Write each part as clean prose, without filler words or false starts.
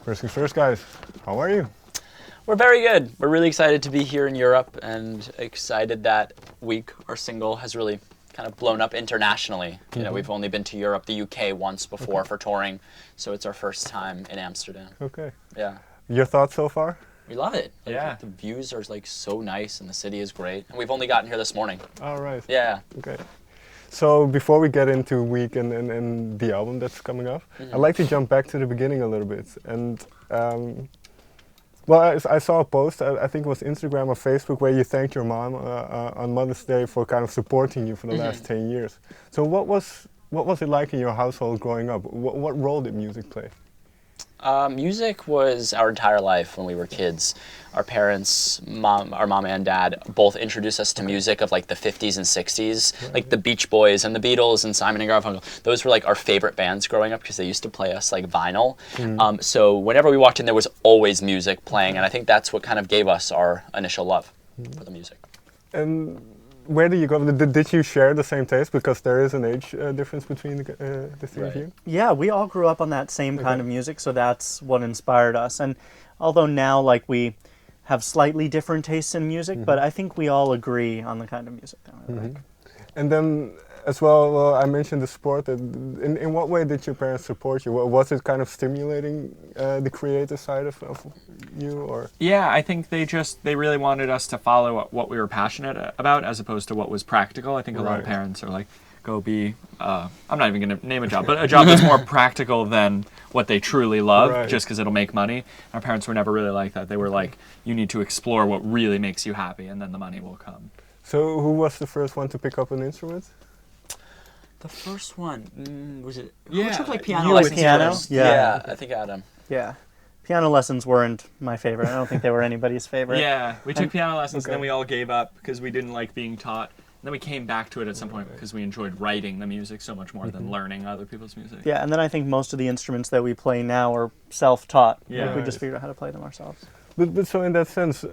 First things first, guys. How are you? We're very good. We're really excited to be here in Europe and excited that Week, our single, has really kind of blown up internationally. You know, we've only been to Europe, the UK once before for touring, so it's our first time in Amsterdam. Okay. Yeah. Your thoughts so far? We love it. Yeah. The views are like so nice and the city is great. And we've only gotten here this morning. All right. Yeah. Okay. So before we get into Week and the album that's coming up, I'd like to jump back to the beginning a little bit. And well, I saw a post, I think it was Instagram or Facebook, where you thanked your mom on Mother's Day for kind of supporting you for the last 10 years. So what was it like in your household growing up? What role did music play? Music was our entire life when we were kids. Our parents, our mom and dad, both introduced us to music of like the 50s and 60s, Right. like the Beach Boys and the Beatles and Simon and Garfunkel. Those were like our favorite bands growing up because they used to play us like vinyl. So whenever we walked in, there was always music playing, and I think that's what kind of gave us our initial love for the music. And where do you go? Did you share the same taste? Because there is an age difference between the three of you. Yeah, we all grew up on that same kind of music, so that's what inspired us. And although now, like, we have slightly different tastes in music, but I think we all agree on the kind of music that we like. And then, as well, I mentioned the sport. In what way did your parents support you? Was it kind of stimulating the creative side of you, or? Yeah, I think they really wanted us to follow what we were passionate about as opposed to what was practical. I think a lot of parents are like, go be, I'm not even going to name a job, but a job that's more practical than what they truly love, just because it'll make money. Our parents were never really like that. They were like, you need to explore what really makes you happy, and then the money will come. So who was the first one to pick up an instrument? The first one, was it? Yeah. Who took like piano You with lessons piano? first? Yeah. Yeah, I think Adam. Yeah. Piano lessons weren't my favorite. I don't think they were anybody's favorite. Yeah, we took piano lessons, and then we all gave up because we didn't like being taught. And then we came back to it at some point because we enjoyed writing the music so much more than learning other people's music. Yeah, and then I think most of the instruments that we play now are self-taught. Yeah. Like we just figured out how to play them ourselves. But so in that sense,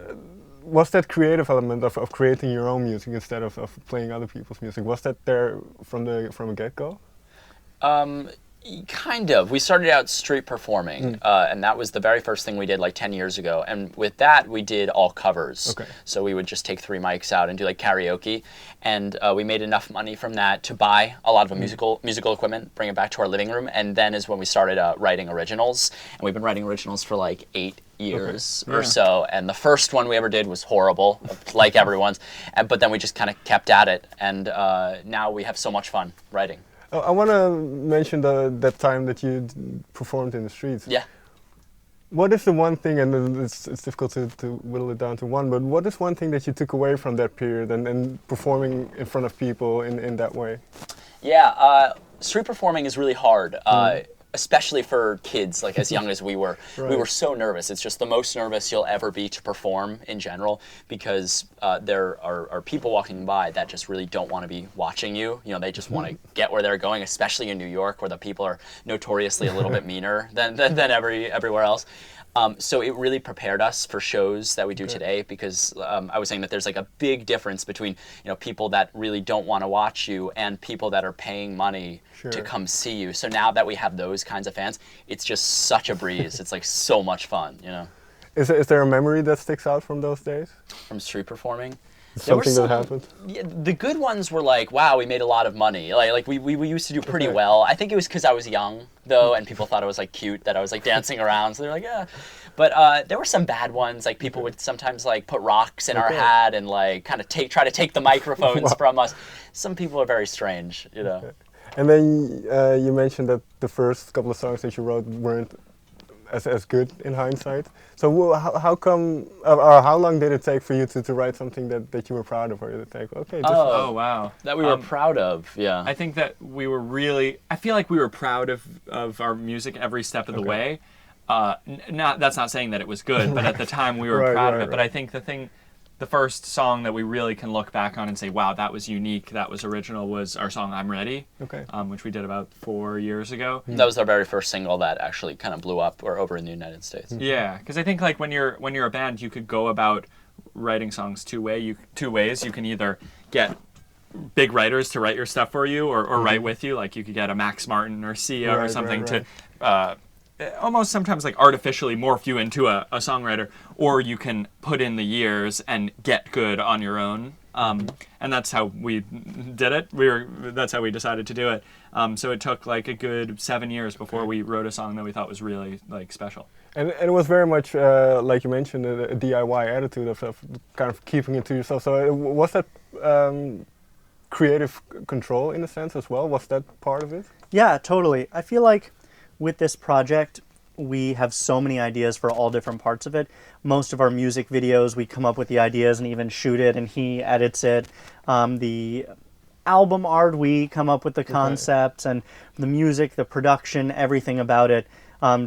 was that creative element of creating your own music instead of playing other people's music? Was that there from a get-go? Kind of. We started out street performing, and that was the very first thing we did like 10 years ago. And with that, we did all covers. Okay. So we would just take 3 mics out and do like karaoke. And we made enough money from that to buy a lot of musical equipment, bring it back to our living room. And then is when we started writing originals. And we've been writing originals for like 8 years or so. And the first one we ever did was horrible, like everyone's. But then we just kind of kept at it. And now we have so much fun writing. I want to mention that time that you performed in the streets. Yeah. What is the one thing, and it's difficult to whittle it down to one, but what is one thing that you took away from that period and performing in front of people in that way? Yeah, street performing is really hard, especially for kids like as young as we were. We were so nervous. It's just the most nervous you'll ever be to perform in general because there are people walking by that just really don't want to be watching you. You know, they just want to get where they're going, especially in New York where the people are notoriously a little bit meaner than everywhere else. So it really prepared us for shows that we do today because I was saying that there's like a big difference between people that really don't want to watch you and people that are paying money to come see you. So now that we have those kinds of fans, it's just such a breeze. It's like so much fun, Is there a memory that sticks out from those days? From street performing? Something that happened? Yeah, the good ones were like, wow, we made a lot of money. Like we used to do pretty well. I think it was because I was young, though, and people thought it was like cute that I was like dancing around. So they're like, yeah. But there were some bad ones. Like people would sometimes like put rocks in our hat and like kind of try to take the microphones from us. Some people are very strange, And then you mentioned that the first couple of songs that you wrote weren't as good in hindsight. So how come, or how long did it take for you to write something that you were proud of, or you think, okay, Oh, wow. That we were proud of, yeah. I think that we were really, I feel like we were proud of our music every step of the way. That's not saying that it was good, but at the time we were proud of it. But I think the first song that we really can look back on and say, wow, that was unique, that was original, was our song I'm Ready, which we did about 4 years ago. That was our very first single that actually kind of blew up or over in the United States. Yeah, because I think like when you're a band, you could go about writing songs two ways. You can either get big writers to write your stuff for you or write with you, like you could get a Max Martin or Sia or something to almost sometimes like artificially morph you into a songwriter, or you can put in the years and get good on your own. And that's how we did it. That's how we decided to do it. So it took like a good 7 years before we wrote a song that we thought was really like special. And it was very much, like you mentioned, a DIY attitude of kind of keeping it to yourself. So was that creative control in a sense as well? Was that part of it? Yeah, totally. I feel like with this project, we have so many ideas for all different parts of it. Most of our music videos, we come up with the ideas and even shoot it, and he edits it. The album art, we come up with the concepts, and the music, the production, everything about it,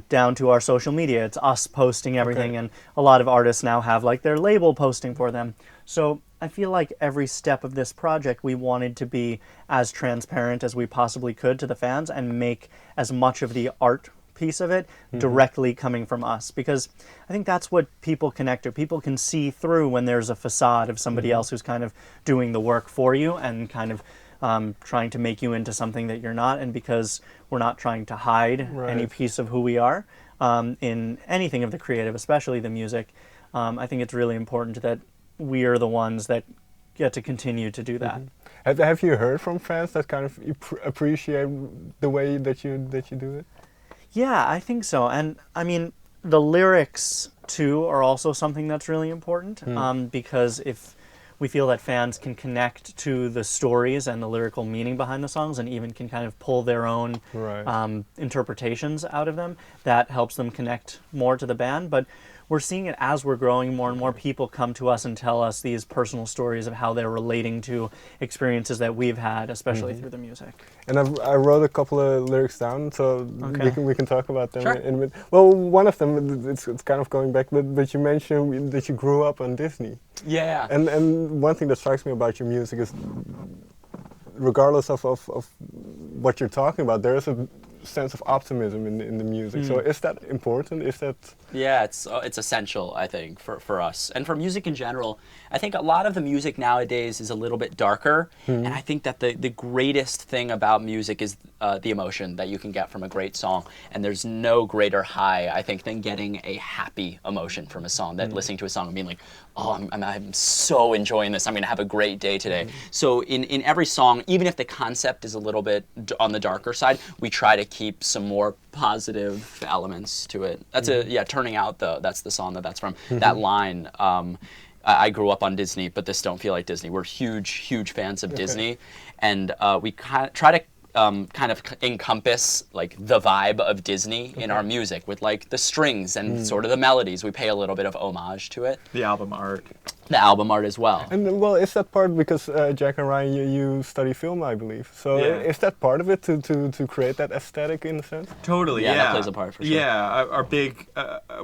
down to our social media. It's us posting everything, and a lot of artists now have like their label posting for them. So I feel like every step of this project, we wanted to be as transparent as we possibly could to the fans and make as much of the art piece of it directly coming from us, because I think that's what people connect to. People can see through when there's a facade of somebody else who's kind of doing the work for you and kind of trying to make you into something that you're not. And because we're not trying to hide any piece of who we are in anything of the creative, especially the music, I think it's really important that we are the ones that get to continue to do that. Have you heard from fans that kind of appreciate the way that you do it? Yeah, I think so. And I mean, the lyrics too are also something that's really important, because if we feel that fans can connect to the stories and the lyrical meaning behind the songs and even can kind of pull their own interpretations out of them, that helps them connect more to the band. But we're seeing it as we're growing. More and more people come to us and tell us these personal stories of how they're relating to experiences that we've had, especially through the music. And I wrote a couple of lyrics down, so we can talk about them Sure. in a minute. Well, one of them, it's kind of going back, but you mentioned that you grew up on Disney. Yeah. And one thing that strikes me about your music is, regardless of what you're talking about, there is a sense of optimism in the music. So is that important? Is that... Yeah, it's essential, I think, for us. And for music in general, I think a lot of the music nowadays is a little bit darker. And I think that the greatest thing about music is the emotion that you can get from a great song. And there's no greater high, I think, than getting a happy emotion from a song, than listening to a song and being like, oh, I'm so enjoying this. I'm going to have a great day today. So in every song, even if the concept is a little bit on the darker side, we try to keep some more positive elements to it. That's Turning Out, though, that's the song that's from. That line, I grew up on Disney, but this don't feel like Disney. We're huge fans of Disney, and we try to kind of encompass like the vibe of Disney in our music with like the strings and sort of the melodies. We pay a little bit of homage to it. The album art. The album art as well. And well, is that part, because Jack and Ryan, you study film, I believe. So is that part of it to create that aesthetic in a sense? Totally, Yeah, that plays a part for sure. Yeah, our big,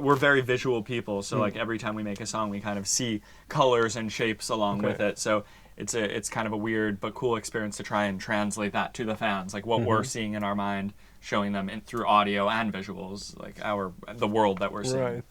we're very visual people, so like every time we make a song, we kind of see colors and shapes along with it. So it's kind of a weird but cool experience to try and translate that to the fans, like what we're seeing in our mind, showing them through audio and visuals, like the world that we're seeing. Right.